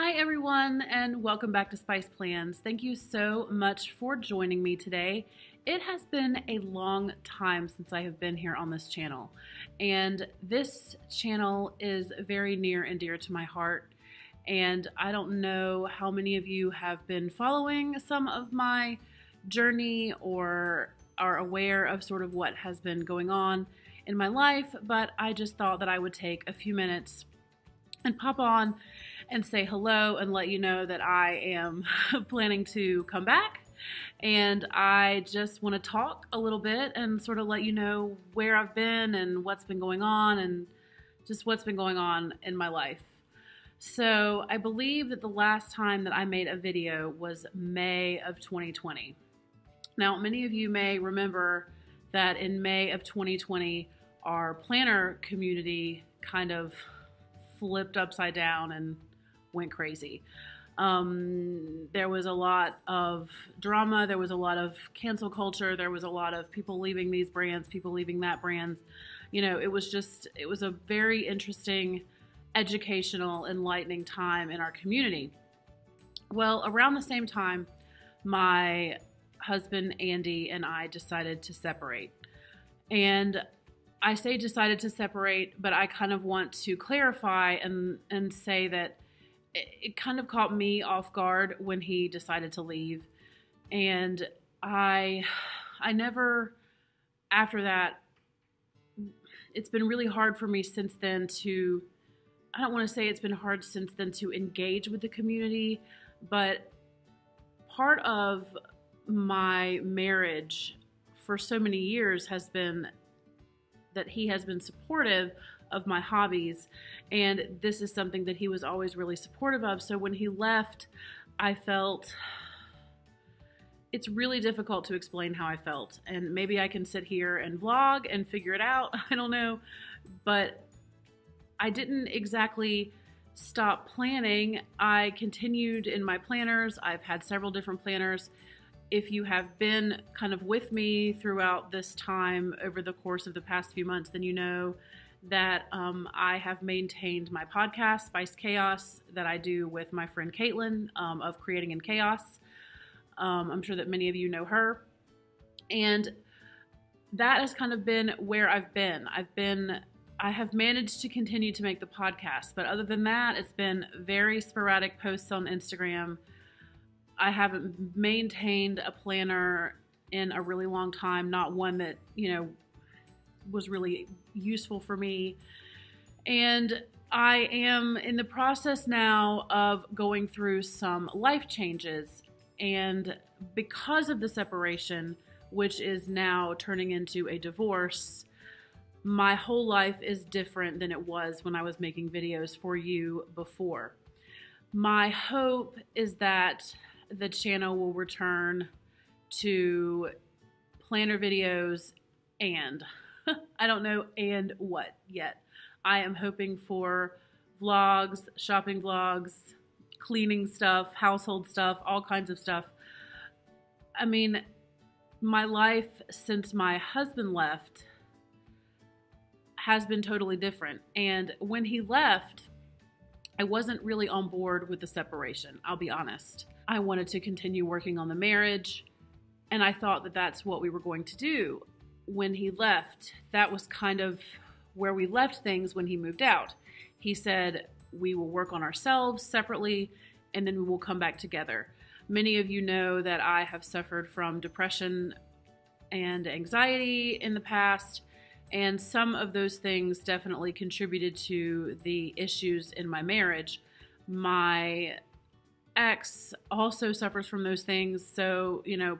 Hi everyone, and welcome back to Spice Plans. Thank you so much for joining me today. It has been a long time since I have been here on this channel, and this channel is very near and dear to my heart. And I don't know how many of you have been following some of my journey or are aware of sort of what has been going on in my life, but I just thought that I would take a few minutes and pop on and say hello and let you know that I am planning to come back. And I just want to talk a little bit and sort of let you know where I've been and what's been going on and just what's been going on in my life. So I believe that the last time that I made a video was May of 2020. Now, many of you may remember that in May of 2020, our planner community kind of flipped upside down and went crazy. There was a lot of drama. There was a lot of cancel culture. There was a lot of people leaving these brands, people leaving that brand. You know, it was a very interesting, educational, enlightening time in our community. Well, around the same time, my husband, Andy, and I decided to separate. And I say decided to separate, but I kind of want to clarify and say that it kind of caught me off guard when he decided to leave. And I never, after that, it's been really hard for me since then to, I don't want to say it's been hard since then to engage with the community, but part of my marriage for so many years has been that he has been supportive of my hobbies, and this is something that he was always really supportive of. So when he left, I felt, it's really difficult to explain how I felt, and maybe I can sit here and vlog and figure it out. I don't know, but I didn't exactly stop planning. I continued in my planners. I've had several different planners. If you have been kind of with me throughout this time over the course of the past few months, then you know that I have maintained my podcast, Spice Chaos, that I do with my friend Caitlin of Creating in Chaos. I'm sure that many of you know her. And that has kind of been where I've been. I have managed to continue to make the podcast, but other than that, it's been very sporadic posts on Instagram. I haven't maintained a planner in a really long time, not one that, you know, was really useful for me. And I am in the process now of going through some life changes. And because of the separation, which is now turning into a divorce, my whole life is different than it was when I was making videos for you before. My hope is that the channel will return to planner videos and I don't know and what yet. I am hoping for vlogs, shopping vlogs, cleaning stuff, household stuff, all kinds of stuff. I mean, my life since my husband left has been totally different. And when he left, I wasn't really on board with the separation, I'll be honest. I wanted to continue working on the marriage, and I thought that that's what we were going to do. When he left, that was kind of where we left things when he moved out. He said, we will work on ourselves separately, and then we will come back together. Many of you know that I have suffered from depression and anxiety in the past, and some of those things definitely contributed to the issues in my marriage. My ex also suffers from those things. So, you know,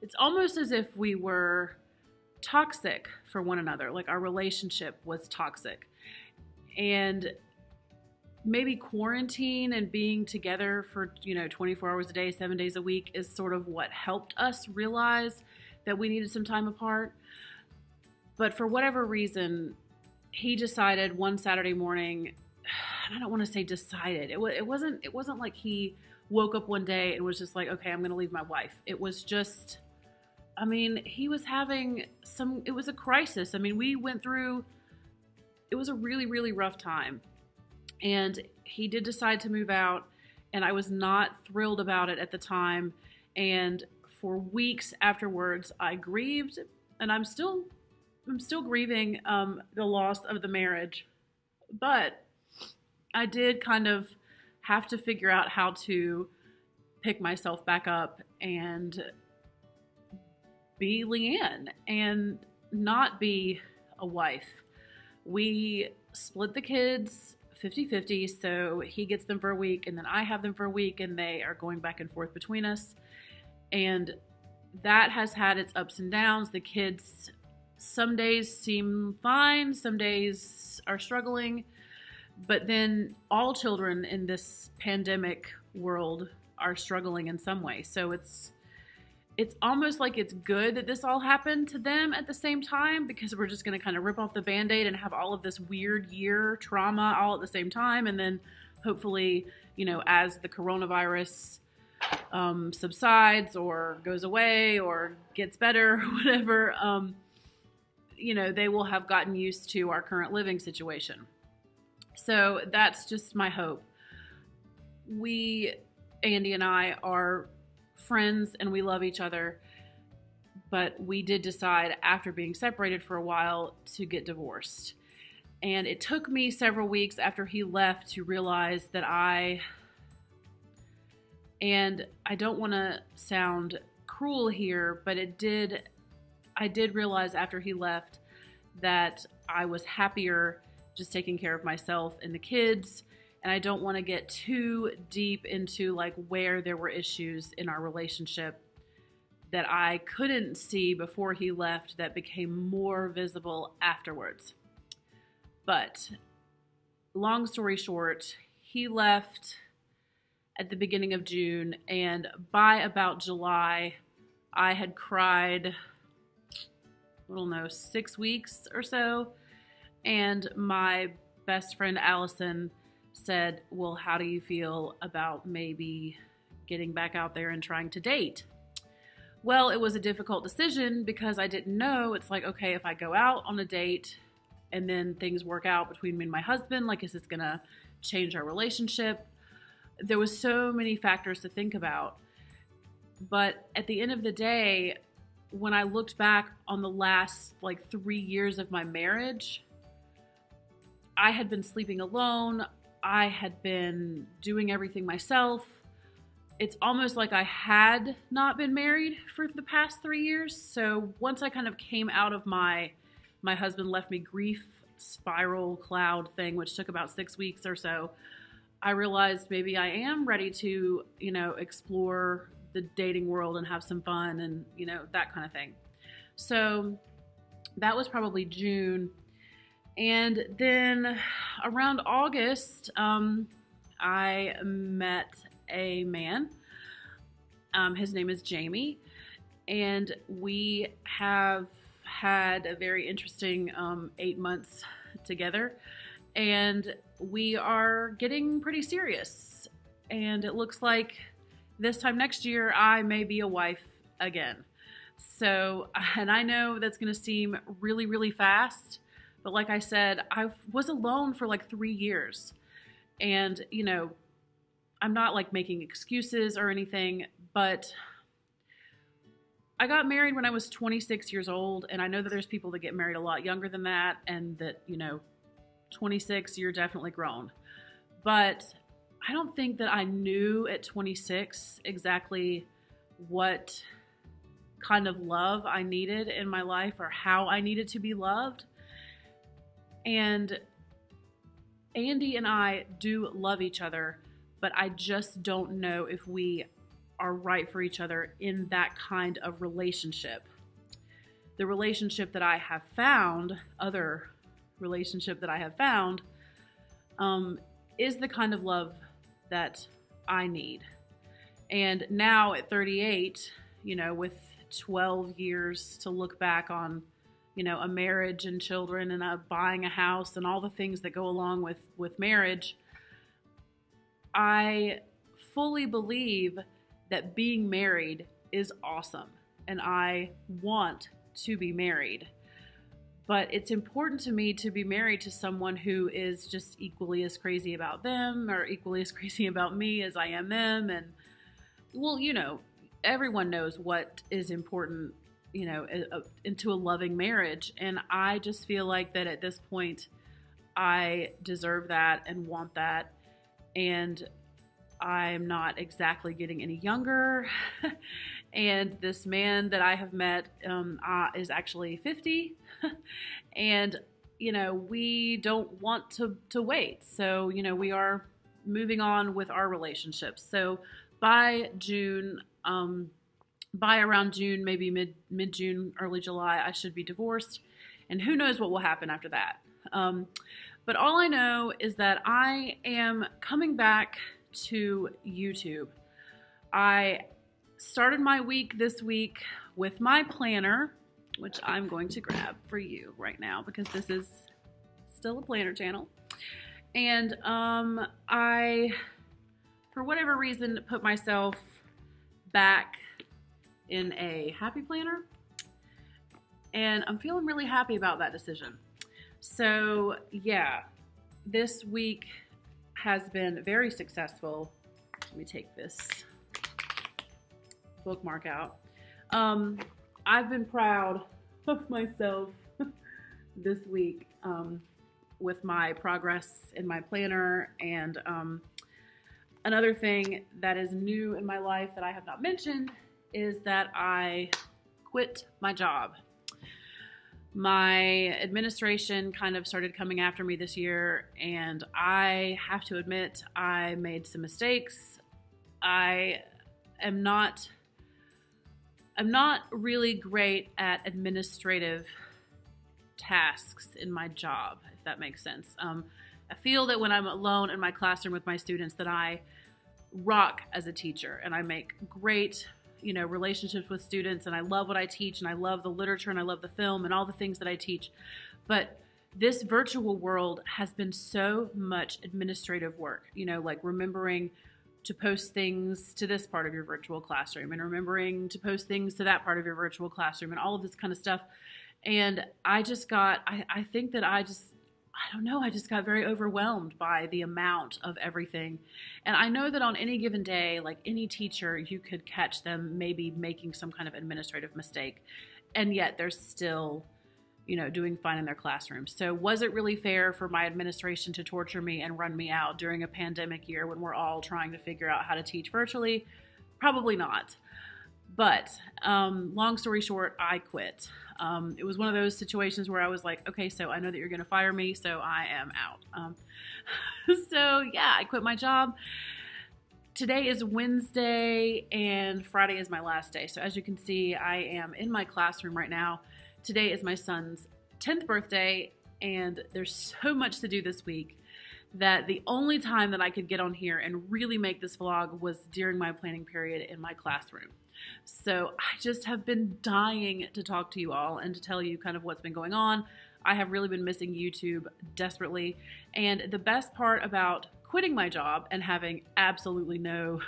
it's almost as if we were toxic for one another. Like our relationship was toxic. And maybe quarantine and being together for, 24 hours a day, 7 days a week is sort of what helped us realize that we needed some time apart. But for whatever reason, he decided one Saturday morning, I don't want to say decided. It wasn't like he woke up one day and was just like, okay, I'm going to leave my wife. It was just, I mean, he was having it was a crisis. I mean, we went through, it was a really, really rough time. And he did decide to move out, and I was not thrilled about it at the time. And for weeks afterwards, I grieved, and I'm still grieving the loss of the marriage. But I did kind of have to figure out how to pick myself back up and be Leanne and not be a wife. We split the kids 50-50, so he gets them for a week and then I have them for a week, and they are going back and forth between us. And that has had its ups and downs. The kids some days seem fine, some days are struggling, but then all children in this pandemic world are struggling in some way. So it's almost like it's good that this all happened to them at the same time, because we're just going to kind of rip off the Band-Aid and have all of this weird year trauma all at the same time. And then hopefully, as the coronavirus subsides or goes away or gets better, or whatever, they will have gotten used to our current living situation. So that's just my hope. Andy and I are friends and we love each other, but we did decide after being separated for a while to get divorced. And it took me several weeks after he left to realize that and I don't want to sound cruel here, but I did realize after he left that I was happier just taking care of myself and the kids. And I don't want to get too deep into like where there were issues in our relationship that I couldn't see before he left that became more visible afterwards. But long story short, he left at the beginning of June, and by about July, I had cried, 6 weeks or so. And my best friend Allison said, well, how do you feel about maybe getting back out there and trying to date? Well, it was a difficult decision because I didn't know. It's like, okay, if I go out on a date and then things work out between me and my husband, like, is this going to change our relationship? There was so many factors to think about. But at the end of the day, when I looked back on the last 3 years of my marriage, I had been sleeping alone. I had been doing everything myself. It's almost like I had not been married for the past 3 years. So once I kind of came out of my husband left me grief spiral cloud thing, which took about 6 weeks or so, I realized maybe I am ready to, explore the dating world and have some fun and, that kind of thing. So that was probably June. And then around August, I met a man. His name is Jamie, and we have had a very interesting 8 months together, and we are getting pretty serious. And it looks like this time next year, I may be a wife again. So, and I know that's going to seem really, really fast. But like I said, I was alone for 3 years. And, I'm not making excuses or anything, but I got married when I was 26 years old. And I know that there's people that get married a lot younger than that, and that, 26, you're definitely grown. But I don't think that I knew at 26 exactly what kind of love I needed in my life or how I needed to be loved. And Andy and I do love each other, but I just don't know if we are right for each other in that kind of relationship. The relationship that I have found, is the kind of love that I need. And now at 38, with 12 years to look back on, a marriage and children and buying a house and all the things that go along with marriage, I fully believe that being married is awesome, and I want to be married. but it's important to me to be married to someone who is just equally as crazy about them or equally as crazy about me as I am them. And well, everyone knows what is important, into a loving marriage. And I just feel like that at this point, I deserve that and want that. And I'm not exactly getting any younger. And this man that I have met is actually 50. And, we don't want to wait. So, we are moving on with our relationships. So by June, by around June, maybe mid-June, early July, I should be divorced. And who knows what will happen after that. But all I know is that I am coming back to YouTube. I started my week this week with my planner, which I'm going to grab for you right now because this is still a planner channel. And I, for whatever reason, put myself back in a happy planner. And I'm feeling really happy about that decision. So yeah, this week has been very successful. Let me take this bookmark out. I've been proud of myself this week with my progress in my planner. And another thing that is new in my life that I have not mentioned is that I quit my job. My administration kind of started coming after me this year, and I have to admit I made some mistakes. I'm not really great at administrative tasks in my job, if that makes sense. I feel that when I'm alone in my classroom with my students that I rock as a teacher, and I make great relationships with students, and I love what I teach, and I love the literature, and I love the film, and all the things that I teach. But this virtual world has been so much administrative work, like remembering to post things to this part of your virtual classroom, and remembering to post things to that part of your virtual classroom, and all of this kind of stuff. And I just got, I think that I don't know, I just got very overwhelmed by the amount of everything. And I know that on any given day, like any teacher, you could catch them maybe making some kind of administrative mistake, and yet they're still, doing fine in their classroom. So was it really fair for my administration to torture me and run me out during a pandemic year when we're all trying to figure out how to teach virtually? Probably not. But long story short, I quit. It was one of those situations where I was like, okay, so I know that you're going to fire me, so I am out. So yeah, I quit my job. Today is Wednesday and Friday is my last day. So as you can see, I am in my classroom right now. Today is my son's 10th birthday, and there's so much to do this week that the only time that I could get on here and really make this vlog was during my planning period in my classroom. So I just have been dying to talk to you all and to tell you kind of what's been going on. I have really been missing YouTube desperately. And the best part about quitting my job and having absolutely no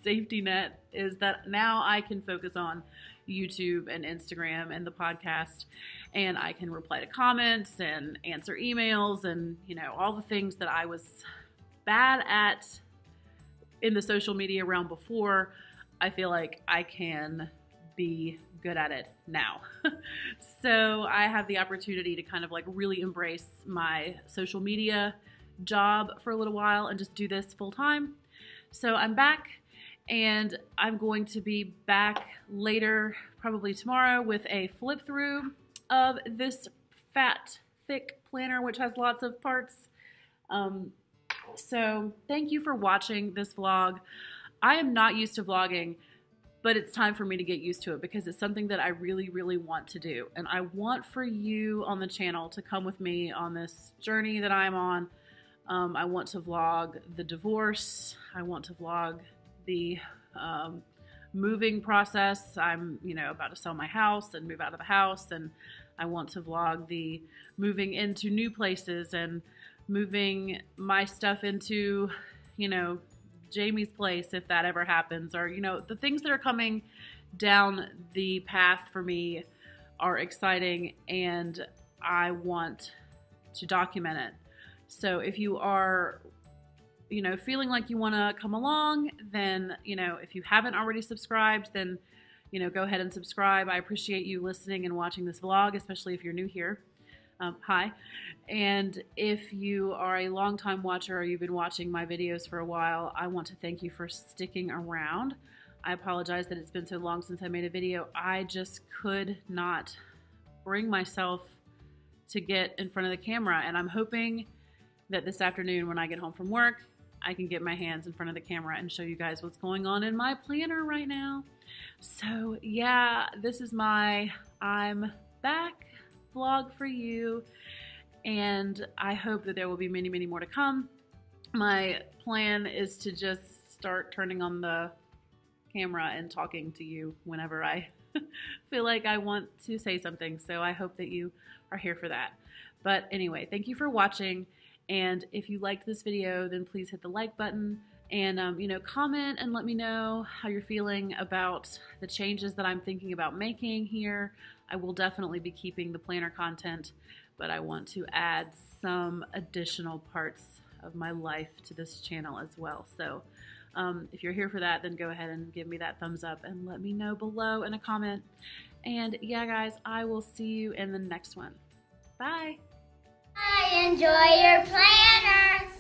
safety net is that now I can focus on YouTube and Instagram and the podcast, and I can reply to comments and answer emails and, all the things that I was bad at in the social media realm before. I feel like I can be good at it now. So I have the opportunity to kind of like really embrace my social media job for a little while and just do this full time. So I'm back, and I'm going to be back later, probably tomorrow, with a flip through of this fat, thick planner, which has lots of parts. So thank you for watching this vlog. I am not used to vlogging, but it's time for me to get used to it because it's something that I really, really want to do. And I want for you on the channel to come with me on this journey that I'm on. I want to vlog the divorce. I want to vlog the moving process. I'm, about to sell my house and move out of the house. And I want to vlog the moving into new places and moving my stuff into, Jamie's place, if that ever happens, or, the things that are coming down the path for me are exciting. And I want to document it. So if you are, feeling like you want to come along, then, if you haven't already subscribed, then, go ahead and subscribe. I appreciate you listening and watching this vlog, especially if you're new here. Hi. And if you are a longtime watcher or you've been watching my videos for a while, I want to thank you for sticking around. I apologize that it's been so long since I made a video. I just could not bring myself to get in front of the camera, and I'm hoping that this afternoon when I get home from work, I can get my hands in front of the camera and show you guys what's going on in my planner right now. So yeah, this is my I'm back vlog for you, and I hope that there will be many, many more to come. My plan is to just start turning on the camera and talking to you whenever I feel like I want to say something. So I hope that you are here for that. But anyway, thank you for watching. And if you liked this video, then please hit the like button and, comment and let me know how you're feeling about the changes that I'm thinking about making here. I will definitely be keeping the planner content, but I want to add some additional parts of my life to this channel as well. So if you're here for that, then go ahead and give me that thumbs up and let me know below in a comment. And yeah, guys, I will see you in the next one. Bye. I enjoy your planners.